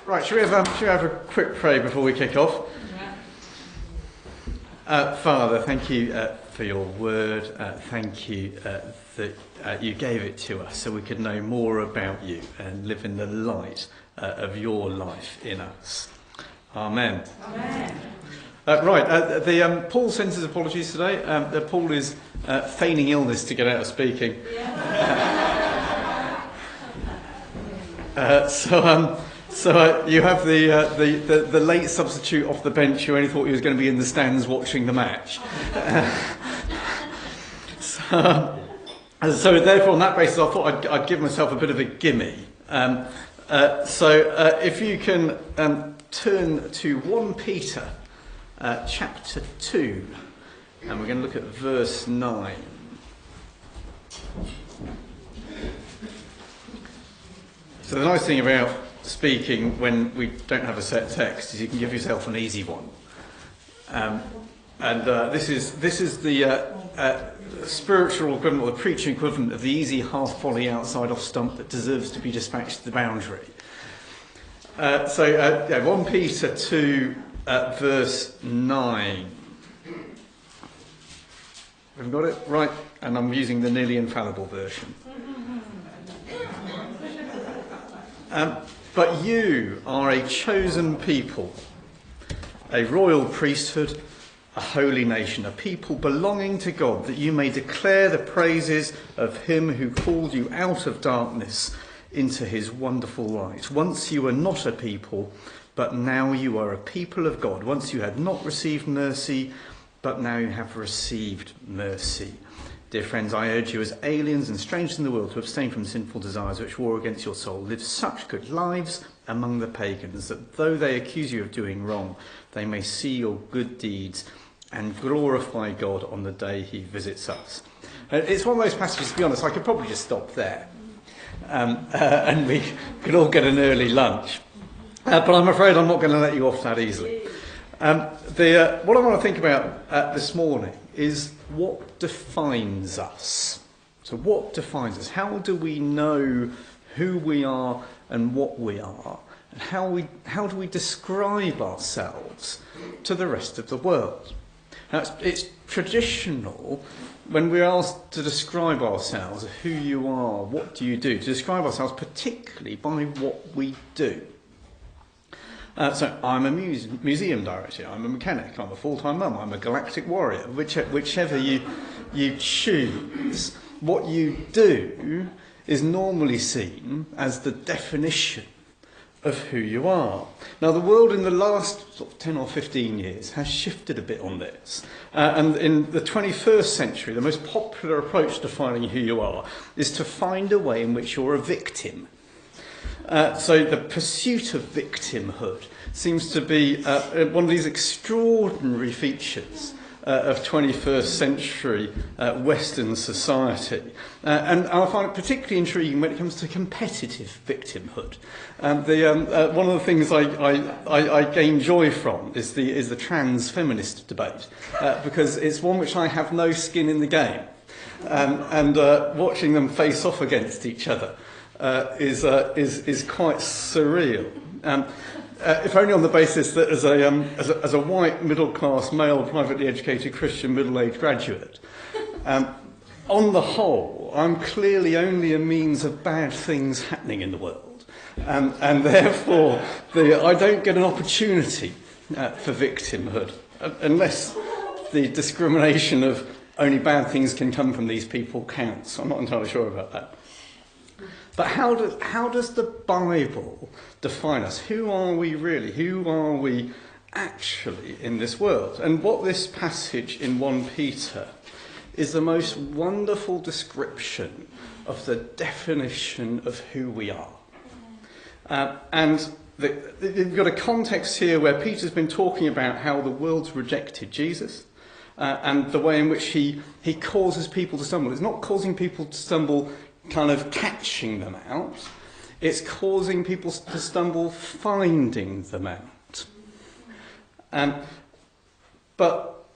Right, should we have a quick pray before we kick off? Father, thank you for your word. Thank you that you gave it to us so we could know more about you and live in the light of your life in us. Amen. Amen. Paul sends his apologies today. Paul is feigning illness to get out of speaking. So you have the late substitute off the bench who only thought he was going to be in the stands watching the match. So therefore, on that basis, I thought I'd give myself a bit of a gimme. If you can turn to 1 Peter chapter 2, and we're going to look at verse 9. So the nice thing about speaking when we don't have a set text is you can give yourself an easy one. This is the spiritual equivalent, or the preaching equivalent of the easy half volley outside off stump that deserves to be dispatched to the boundary. 1 Peter 2 verse 9. We've got it right, and I'm using the nearly infallible version. But you are a chosen people, a royal priesthood, a holy nation, a people belonging to God, that you may declare the praises of him who called you out of darkness into his wonderful light. Once you were not a people, but now you are a people of God. Once you had not received mercy, but now you have received mercy. Dear friends, I urge you as aliens and strangers in the world to abstain from sinful desires which war against your soul. Live such good lives among the pagans that though they accuse you of doing wrong, they may see your good deeds and glorify God on the day he visits us. It's one of those passages, to be honest, I could probably just stop there and we could all get an early lunch. But I'm afraid I'm not going to let you off that easily. What I want to think about this morning is what defines us. So what defines us? How do we know who we are and what we are? And how do we describe ourselves to the rest of the world? Now, it's traditional when we're asked to describe ourselves, who you are, what do you do, to describe ourselves particularly by what we do. So I'm a museum director, I'm a mechanic, I'm a full-time mum, I'm a galactic warrior. Whichever you choose, what you do is normally seen as the definition of who you are. Now, the world in the last 10 or 15 years has shifted a bit on this. And in the 21st century, the most popular approach to finding who you are is to find a way in which you're a victim. So the pursuit of victimhood seems to be one of these extraordinary features of 21st century Western society. And I find it particularly intriguing when it comes to competitive victimhood. One of the things I gain joy from is the trans feminist debate, because it's one which I have no skin in the game. And watching them face off against each other is quite surreal. If only on the basis that as a white middle-class male privately educated Christian middle-aged graduate, on the whole, I'm clearly only a means of bad things happening in the world, and therefore I don't get an opportunity for victimhood unless the discrimination of only bad things can come from these people counts. I'm not entirely sure about that. But how does the Bible define us? Who are we really? Who are we actually in this world? And what this passage in 1 Peter is the most wonderful description of the definition of who we are. You've got a context here where Peter's been talking about how the world's rejected Jesus and the way in which he causes people to stumble. It's not causing people to stumble kind of catching them out, it's causing people to stumble finding them out. But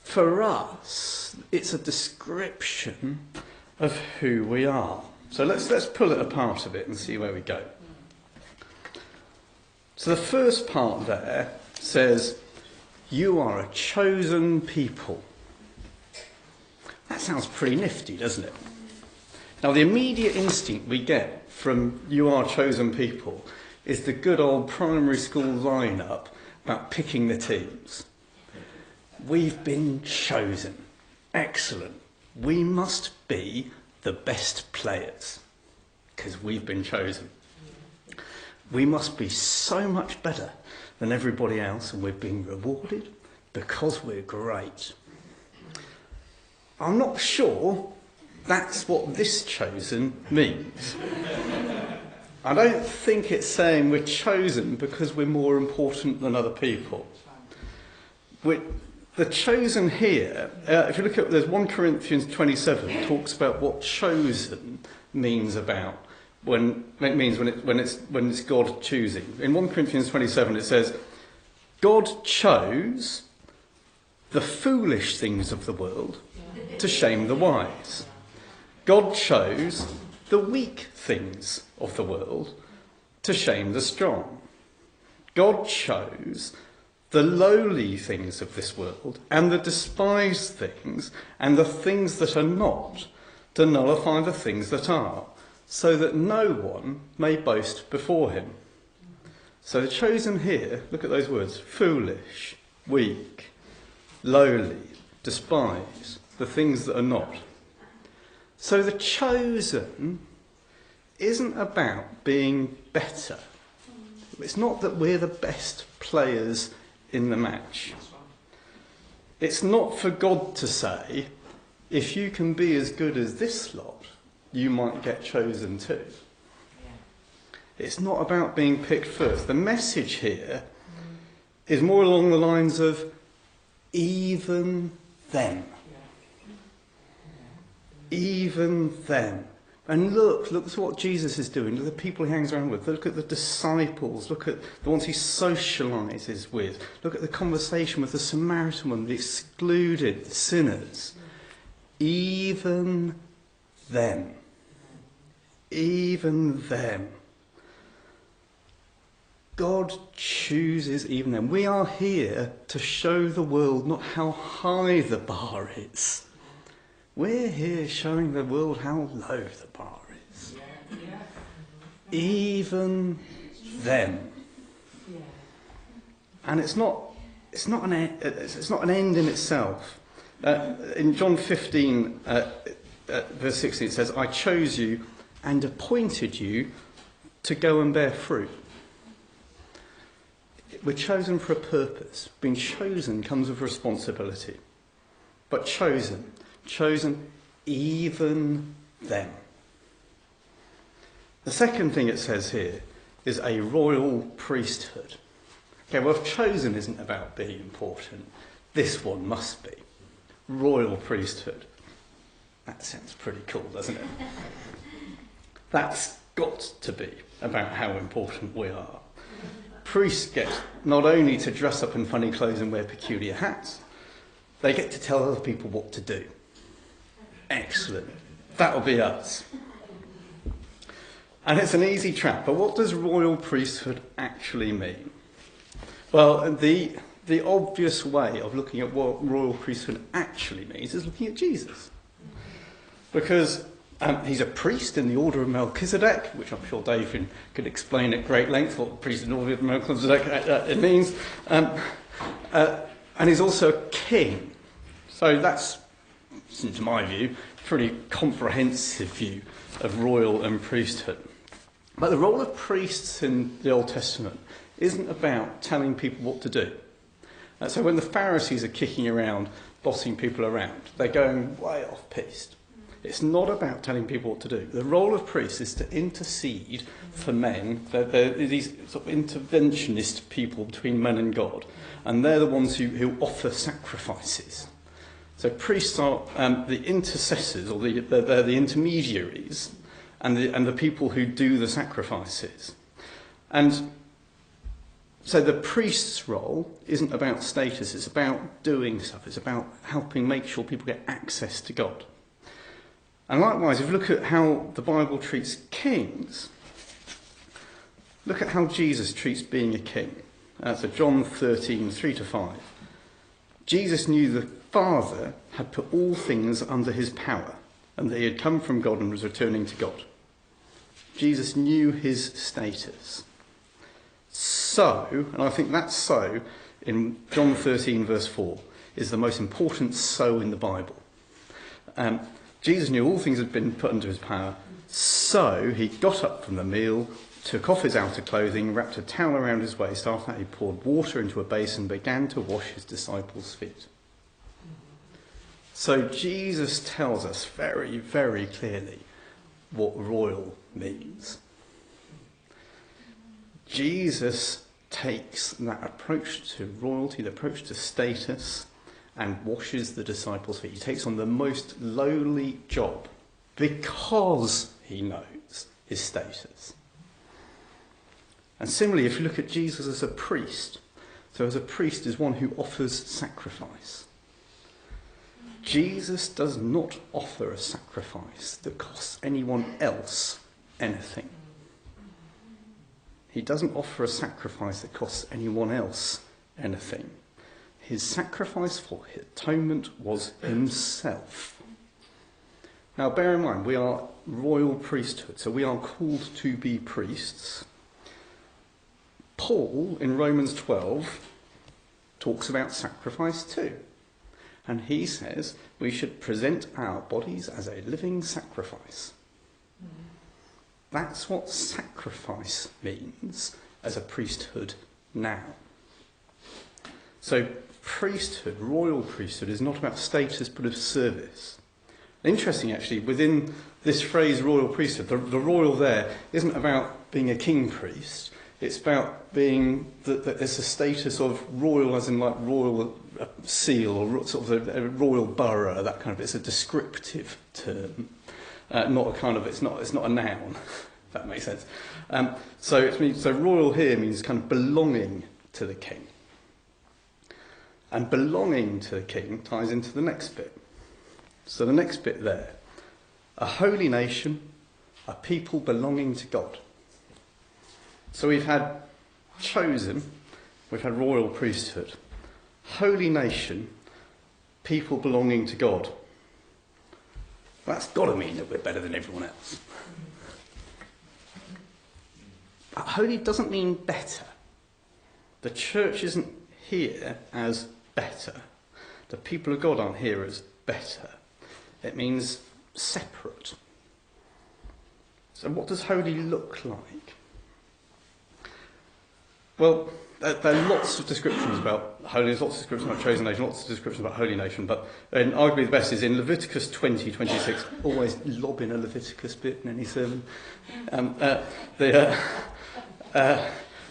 for us, it's a description of who we are. So let's pull it apart a bit and see where we go. So the first part there says, you are a chosen people. That sounds pretty nifty, doesn't it? Now, the immediate instinct we get from you are chosen people is the good old primary school line-up about picking the teams. We've been chosen. Excellent. We must be the best players because we've been chosen. We must be so much better than everybody else, and we're being rewarded because we're great. I'm not sure that's what this chosen means. I don't think it's saying we're chosen because we're more important than other people. The chosen here, if you look at, there's 1 Corinthians 27 talks about what chosen means about when it's God choosing. In 1 Corinthians 27 it says, God chose the foolish things of the world to shame the wise. God chose the weak things of the world to shame the strong. God chose the lowly things of this world and the despised things and the things that are not to nullify the things that are, so that no one may boast before him. So the chosen here, look at those words, foolish, weak, lowly, despise, the things that are not. So the chosen isn't about being better. It's not that we're the best players in the match. It's not for God to say, if you can be as good as this lot, you might get chosen too. It's not about being picked first. The message here is more along the lines of even them. Even them. And look at what Jesus is doing. Look at the people he hangs around with. Look at the disciples. Look at the ones he socialises with. Look at the conversation with the Samaritan woman, the excluded, the sinners. Even them. Even them. God chooses even them. We are here to show the world not how high the bar is. We're here showing the world how low the bar is. Even them. And it's not an end in itself. In John 15, verse 16, it says, I chose you and appointed you to go and bear fruit. We're chosen for a purpose. Being chosen comes with responsibility. But chosen even them. The second thing it says here is a royal priesthood. Okay, well, if chosen isn't about being important, this one must be. Royal priesthood. That sounds pretty cool, doesn't it? That's got to be about how important we are. Priests get not only to dress up in funny clothes and wear peculiar hats, they get to tell other people what to do. Excellent. That'll be us. And it's an easy trap, but what does royal priesthood actually mean? Well, the obvious way of looking at what royal priesthood actually means is looking at Jesus. Because he's a priest in the order of Melchizedek, which I'm sure Dave could explain at great length what the priest in the order of Melchizedek it means. And he's also a king. So that's, to my view, a pretty comprehensive view of royal and priesthood. But the role of priests in the Old Testament isn't about telling people what to do. So when the Pharisees are kicking around, bossing people around, they're going way off piste. It's not about telling people what to do. The role of priests is to intercede for men. They're these sort of interventionist people between men and God. And they're the ones who offer sacrifices. So priests are the intercessors, or they're the intermediaries, and the people who do the sacrifices. And so the priest's role isn't about status, it's about doing stuff. It's about helping make sure people get access to God. And likewise, if you look at how the Bible treats kings, Look at how Jesus treats being a king. So John 13, 3-5. Jesus knew the Father had put all things under his power, and that he had come from God and was returning to God. Jesus knew his status. So, and I think that so, in John 13 verse 4, is the most important so in the Bible. Jesus knew all things had been put under his power, so he got up from the meal, took off his outer clothing, wrapped a towel around his waist. After that, he poured water into a basin and began to wash his disciples' feet. So Jesus tells us very, very clearly what royal means. Jesus takes that approach to royalty, the approach to status, and washes the disciples' feet. He takes on the most lowly job because he knows his status. And similarly, if you look at Jesus as a priest, so as a priest is one who offers sacrifice. Jesus does not offer a sacrifice that costs anyone else anything. He doesn't offer a sacrifice that costs anyone else anything. His sacrifice for atonement was himself. Now bear in mind, we are royal priesthood, so we are called to be priests. Paul, in Romans 12, talks about sacrifice too. And he says we should present our bodies as a living sacrifice. That's what sacrifice means as a priesthood now. So priesthood, royal priesthood, is not about status but of service. Interesting actually, within this phrase royal priesthood, the royal there isn't about being a king priest. It's about being that there's a status of royal, as in like royal seal or sort of a royal borough, that kind of. It's a descriptive term, not a kind of. It's not a noun. If that makes sense. So royal here means kind of belonging to the king, and belonging to the king ties into the next bit. So the next bit there, a holy nation, a people belonging to God. So we've had chosen, we've had royal priesthood, holy nation, people belonging to God. That's got to mean that we're better than everyone else. But holy doesn't mean better. The church isn't here as better. The people of God aren't here as better. It means separate. So what does holy look like? Well, there are lots of descriptions about holiness, lots of descriptions about chosen nation, lots of descriptions about holy nation, but arguably the best is in Leviticus 20:26. Always lob in a Leviticus bit in any sermon.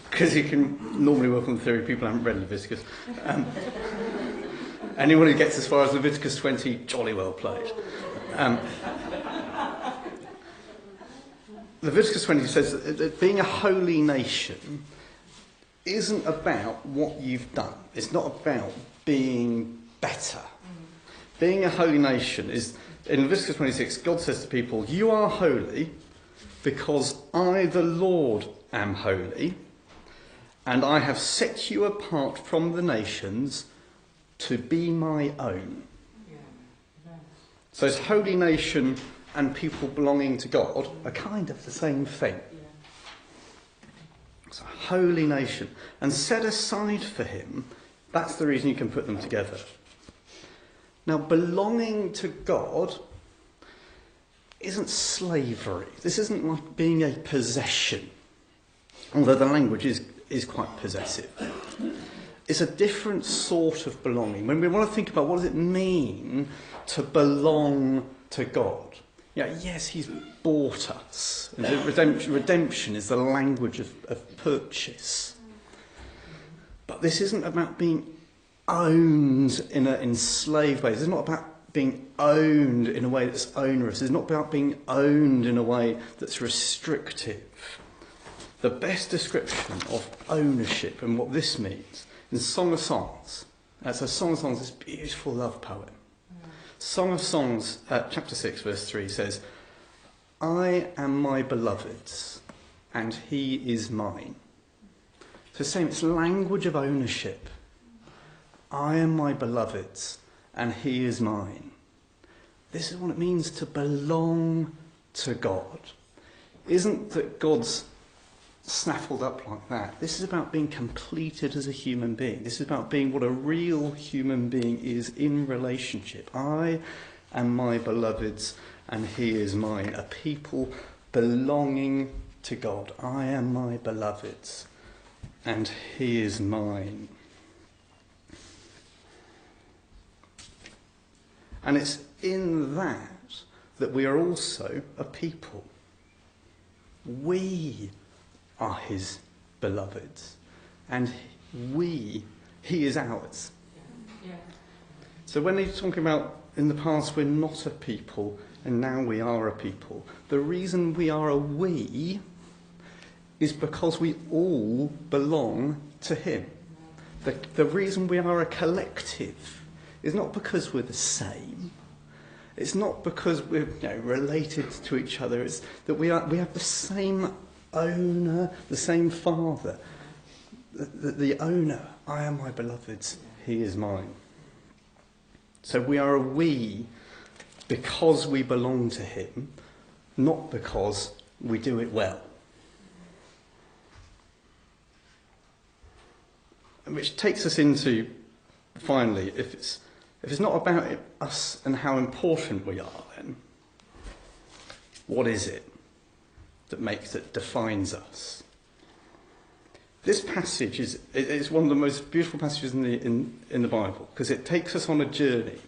Because you can normally work on the theory people haven't read Leviticus. Anyone who gets as far as Leviticus 20, jolly well played. Leviticus 20 says that being a holy nation isn't about what you've done. It's not about being better. Being a holy nation is, in Leviticus 26, God says to people, you are holy because I, the Lord, am holy, and I have set you apart from the nations to be my own. So it's holy nation and people belonging to God are kind of the same thing. It's a holy nation. And set aside for him, that's the reason you can put them together. Now, belonging to God isn't slavery. This isn't like being a possession, although the language is quite possessive. It's a different sort of belonging. When we want to think about what does it mean to belong to God, yes, he's bought us. Redemption is the language of purchase. But this isn't about being owned in an enslaved way. This is not about being owned in a way that's onerous. It's not about being owned in a way that's restrictive. The best description of ownership and what this means in Song of Songs. So Song of Songs is this beautiful love poem. Song of Songs, chapter 6, verse 3 says, I am my beloved's, and he is mine. So same, it's language of ownership. I am my beloved's, and he is mine. This is what it means to belong to God. Isn't that God's snaffled up like that. This is about being completed as a human being. This is about being what a real human being is in relationship. I am my beloved's, and he is mine. A people belonging to God. I am my beloved's, and he is mine. And it's in that we are also a people. We are his beloveds, and he is ours. Yeah. So when he's talking about in the past we're not a people and now we are a people, the reason we are a we is because we all belong to him. The reason we are a collective is not because we're the same. It's not because we're related to each other. It's that we have the same owner, the same father. The owner, I am my beloved's, he is mine. So we are a we because we belong to him, not because we do it well. And which takes us into, finally, if it's not about us and how important we are, then what is it that defines us? This passage is one of the most beautiful passages in the Bible, because it takes us on a journey.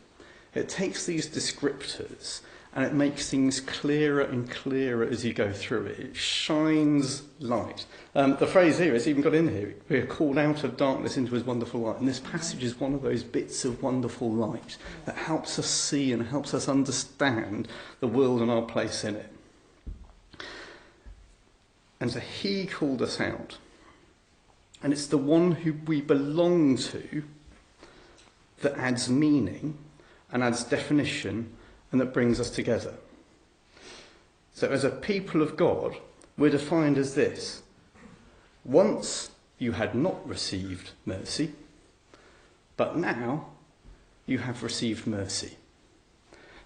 It takes these descriptors and it makes things clearer and clearer as you go through it. It shines light. The phrase here is even got in here. We are called out of darkness into his wonderful light. And this passage is one of those bits of wonderful light that helps us see and helps us understand the world and our place in it. And so he called us out. And it's the one who we belong to that adds meaning and adds definition and that brings us together. So as a people of God, we're defined as this. Once you had not received mercy, but now you have received mercy.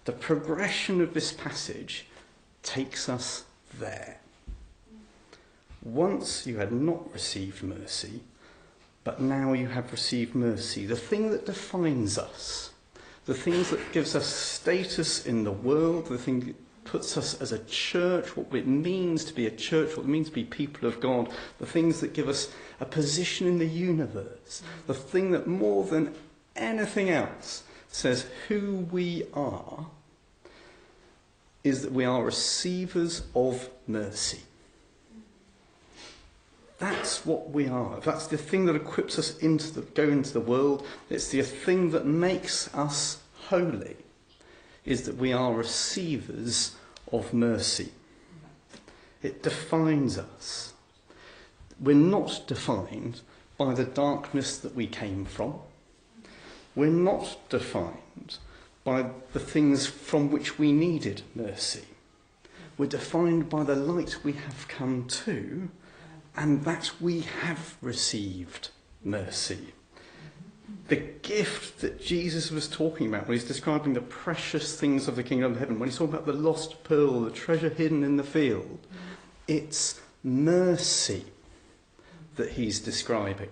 The progression of this passage takes us there. Once you had not received mercy, but now you have received mercy. The thing that defines us, the things that gives us status in the world, the thing that puts us as a church, what it means to be a church, what it means to be people of God, the things that give us a position in the universe, the thing that more than anything else says who we are, is that we are receivers of mercy. That's what we are. That's the thing that equips us go into the world. It's the thing that makes us holy, is that we are receivers of mercy. It defines us. We're not defined by the darkness that we came from. We're not defined by the things from which we needed mercy. We're defined by the light we have come to, and that we have received mercy. The gift that Jesus was talking about when he's describing the precious things of the kingdom of heaven, when he's talking about the lost pearl, the treasure hidden in the field, it's mercy that he's describing.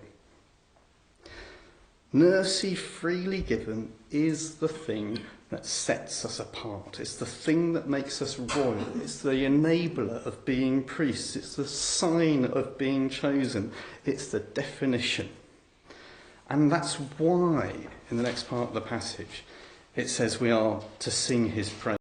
Mercy freely given is the thing that sets us apart. It's the thing that makes us royal. It's the enabler of being priests. It's the sign of being chosen. It's the definition. And that's why, in the next part of the passage, it says we are to sing his praise.